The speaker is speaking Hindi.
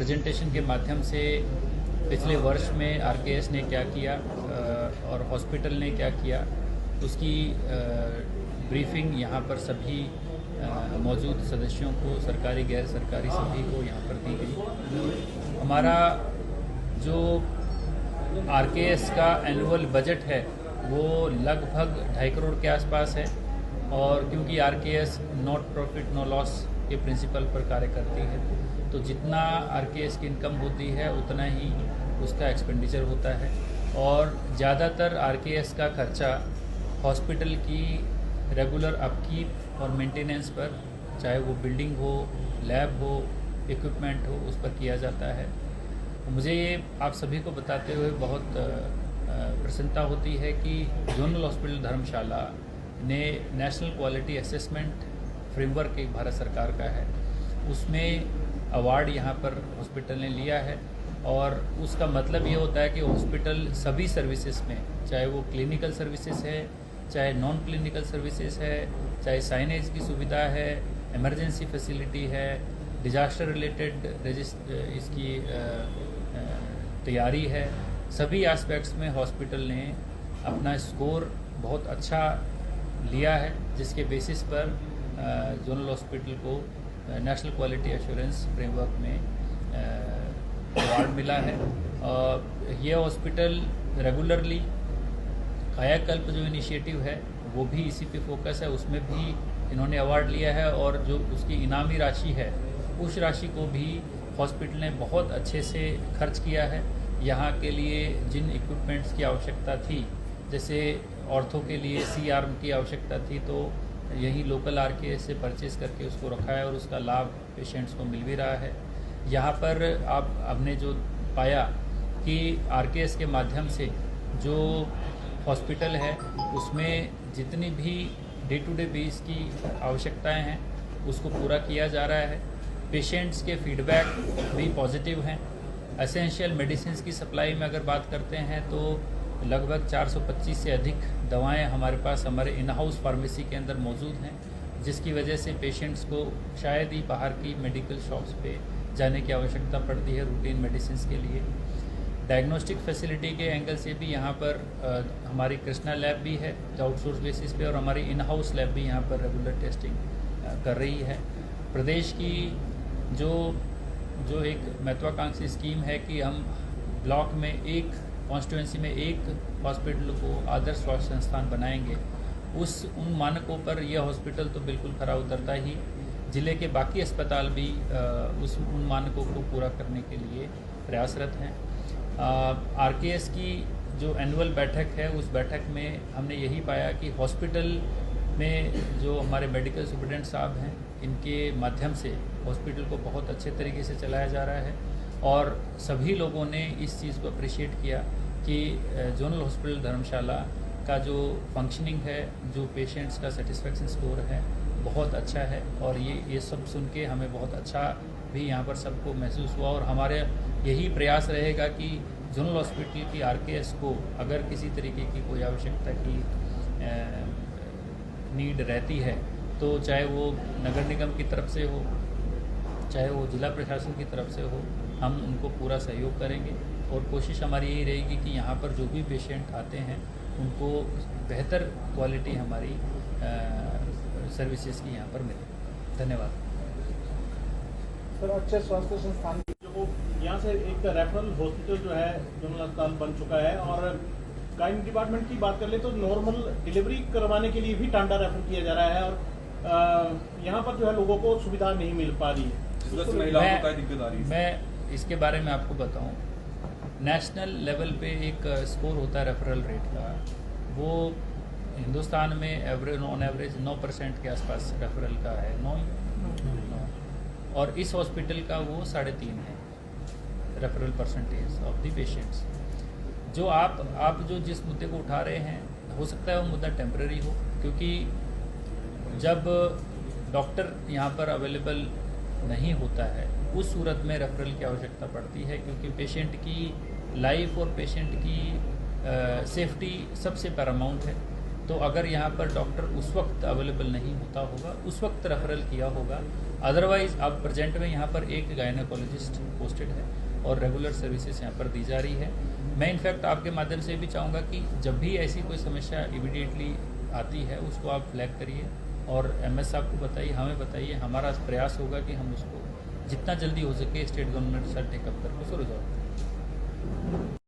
प्रेजेंटेशन के माध्यम से पिछले वर्ष में आरकेएस ने क्या किया और हॉस्पिटल ने क्या किया उसकी ब्रीफिंग यहाँ पर सभी मौजूद सदस्यों को, सरकारी गैर सरकारी सभी को यहाँ पर दी गई। हमारा जो आरकेएस का एनुअल बजट है वो लगभग 2.5 करोड़ के आसपास है, और क्योंकि RKS not profit no loss के प्रिंसिपल पर कार्य करती है, तो जितना आरकेएस की इनकम होती है उतना ही उसका एक्सपेंडिचर होता है, और ज़्यादातर आरकेएस का खर्चा हॉस्पिटल की रेगुलर अपकीप और मेंटेनेंस पर, चाहे वो बिल्डिंग हो, लैब हो, इक्विपमेंट हो, उस पर किया जाता है। मुझे ये आप सभी को बताते हुए बहुत प्रसन्नता होती है कि जोनल हॉस्पिटल धर्मशाला ने नेशनल क्वालिटी असेसमेंट फ्रेमवर्क एक भारत सरकार का है, उसमें अवार्ड यहाँ पर हॉस्पिटल ने लिया है। और उसका मतलब ये होता है कि हॉस्पिटल सभी सर्विसेज में, चाहे वो क्लिनिकल सर्विसेज है, चाहे नॉन क्लिनिकल सर्विसेज है, चाहे साइनेज की सुविधा है, इमरजेंसी फैसिलिटी है, डिजास्टर रिलेटेड इसकी तैयारी है, सभी एस्पेक्ट्स में हॉस्पिटल ने अपना स्कोर बहुत अच्छा लिया है, जिसके बेसिस पर जोनल हॉस्पिटल को नेशनल क्वालिटी एश्योरेंस फ्रेमवर्क में अवार्ड मिला है। ये हॉस्पिटल रेगुलरली कायाकल्प जो इनिशिएटिव है वो भी इसी पे फोकस है, उसमें भी इन्होंने अवार्ड लिया है, और जो उसकी इनामी राशि है उस राशि को भी हॉस्पिटल ने बहुत अच्छे से खर्च किया है। यहाँ के लिए जिन इक्विपमेंट्स की आवश्यकता थी, जैसे ऑर्थो के लिए सी आर्म की आवश्यकता थी, तो यहीं लोकल आरकेएस से परचेज करके उसको रखा है, और उसका लाभ पेशेंट्स को मिल भी रहा है। यहाँ पर हमने जो पाया कि आरकेएस के माध्यम से जो हॉस्पिटल है उसमें जितनी भी डे टू डे बेस की आवश्यकताएं हैं उसको पूरा किया जा रहा है। पेशेंट्स के फीडबैक भी पॉजिटिव हैं। एसेंशियल मेडिसिन की सप्लाई में अगर बात करते हैं तो लगभग 425 से अधिक दवाएं हमारे पास हमारे इन हाउस फार्मेसी के अंदर मौजूद हैं, जिसकी वजह से पेशेंट्स को शायद ही बाहर की मेडिकल शॉप्स पे जाने की आवश्यकता पड़ती है रूटीन मेडिसिन के लिए। डायग्नोस्टिक फैसिलिटी के एंगल से भी यहाँ पर हमारी कृष्णा लैब भी है जो आउटसोर्स बेसिस पे, और हमारी इन हाउस लैब भी यहाँ पर रेगुलर टेस्टिंग कर रही है। प्रदेश की जो एक महत्वाकांक्षी स्कीम है कि हम ब्लॉक में एक कॉन्स्टिट्यूंसी में एक हॉस्पिटल को आदर्श स्वास्थ्य संस्थान बनाएंगे, उन मानकों पर यह हॉस्पिटल तो बिल्कुल खरा उतरता ही, जिले के बाकी अस्पताल भी उन मानकों को पूरा करने के लिए प्रयासरत हैं। आरकेएस की जो एनुअल बैठक है उस बैठक में हमने यही पाया कि हॉस्पिटल में जो हमारे मेडिकल सुपरिटेंडेंट साहब हैं, इनके माध्यम से हॉस्पिटल को बहुत अच्छे तरीके से चलाया जा रहा है, और सभी लोगों ने इस चीज़ को अप्रिशिएट किया कि जोनल हॉस्पिटल धर्मशाला का जो फंक्शनिंग है, जो पेशेंट्स का सेटिस्फेक्शन स्कोर है, बहुत अच्छा है। और ये सब सुन के हमें बहुत अच्छा भी यहाँ पर सबको महसूस हुआ, और हमारे यही प्रयास रहेगा कि जोनल हॉस्पिटल की आरकेएस को अगर किसी तरीके की कोई आवश्यकता की नीड रहती है, तो चाहे वो नगर निगम की तरफ से हो, चाहे वो जिला प्रशासन की तरफ से हो, हम उनको पूरा सहयोग करेंगे। और कोशिश हमारी यही रहेगी कि यहाँ पर जो भी पेशेंट आते हैं उनको बेहतर क्वालिटी हमारी सर्विसेज की यहाँ पर मिले। धन्यवाद सर। अच्छे स्वास्थ्य संस्थान जो यहाँ से एक रेफरल हॉस्पिटल जो है जोनल अस्पताल बन चुका है, और गाइनी डिपार्टमेंट की बात कर ले तो नॉर्मल डिलीवरी करवाने के लिए भी टांडा रेफर किया जा रहा है, और यहाँ पर जो है लोगों को सुविधा नहीं मिल पा रही है। मैं इसके बारे में आपको बताऊं, नेशनल लेवल पे एक स्कोर होता है रेफरल रेट का, वो हिंदुस्तान में ऑन एवरेज 9% के आसपास रेफरल का है, 9, और इस हॉस्पिटल का वो 3.5 है referral percentage of the patients. जो आप जो जिस मुद्दे को उठा रहे हैं, हो सकता है वो मुद्दा टेम्पररी हो, क्योंकि जब डॉक्टर यहाँ पर अवेलेबल नहीं होता है उस सूरत में रेफरल की आवश्यकता पड़ती है, क्योंकि पेशेंट की लाइफ और पेशेंट की सेफ्टी सबसे पैरामाउंट है। तो अगर यहाँ पर डॉक्टर उस वक्त अवेलेबल नहीं होता होगा, उस वक्त रेफरल किया होगा। अदरवाइज अब प्रेजेंट में यहाँ पर एक गायनेकोलॉजिस्ट पोस्टेड है और रेगुलर सर्विसेज यहाँ पर दी जा रही है। मैं इनफैक्ट आपके माध्यम से भी चाहूँगा कि जब भी ऐसी कोई समस्या इमीडिएटली आती है उसको आप फ्लैग करिए और MS साहब को बताइए, हमें बताइए। हमारा प्रयास होगा कि हम उसको जितना जल्दी हो सके स्टेट गवर्नमेंट के साथ टेकअप करके उसको रिजॉल्व करें।